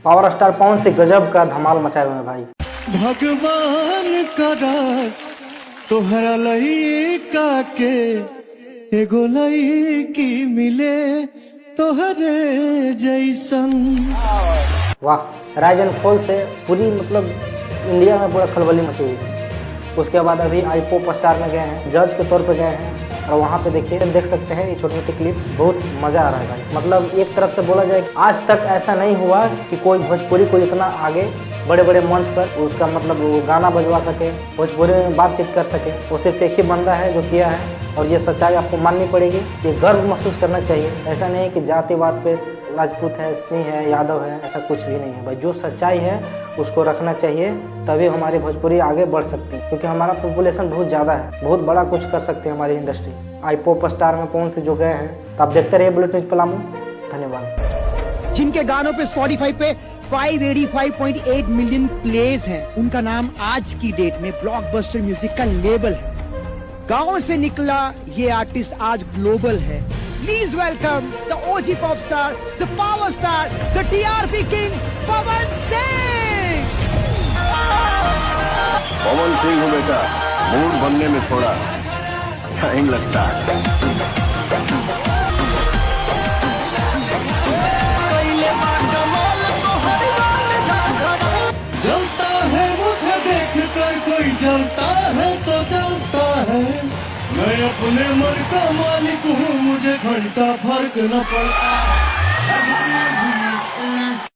Power star पवन से गजब का धमाल मचाए हुए हैं भाई। भगवान का दास तोहरा लइका के एगो लइकी मिले तोहरे जैसन। वाह, राइज एंड फॉल से पूरी मतलब इंडिया में पूरा खलबली मची हुई है। उसके बाद अभी आई पॉप स्टार में गए हैं, जज के तौर पे गए हैं और वहाँ पे देखिए देख सकते हैं ये छोटी छोटी क्लिप, बहुत मज़ा आ रहा है भाई। मतलब एक तरफ से बोला जाए आज तक ऐसा नहीं हुआ कि कोई भोजपुरी को इतना आगे बड़े बड़े मंच पर उसका मतलब वो गाना बजवा सके, भोजपुरी में बातचीत कर सके। वो सिर्फ एक ही बंदा है जो किया है और ये सच्चाई आपको माननी पड़ेगी। ये गर्व महसूस करना चाहिए। ऐसा नहीं है कि जातिवाद पे राजपूत है, सिंह है, यादव है, ऐसा कुछ भी नहीं है भाई। जो सच्चाई है उसको रखना चाहिए, तभी हमारी भोजपुरी आगे बढ़ सकती है। क्योंकि हमारा पॉपुलेशन बहुत ज़्यादा है, बहुत बड़ा कुछ कर सकते हैं हमारी इंडस्ट्री। आई पॉप स्टार में पवन से जो गए हैं, तो आप देखते रहिए बुलेट न्यूज पलामू। धन्यवाद। जिनके गानों पे स्पॉटिफाई पे 585.8 मिलियन प्लेज हैं, उनका नाम आज की डेट में ब्लॉकबस्टर म्यूजिक का लेबल है। गांव से निकला ये आर्टिस्ट आज ग्लोबल है। Please welcome the OG pop star, the power star, the TRP king Pawan Singh. Pawan Singh हो बेटा, मूड बनने में थोड़ा टाइम लगता है। जलता है मुझे देखकर कोई, जलता है तो जलता है। मैं अपने मन का मालिक हूँ, मुझे घंटा फर्क न पड़ता।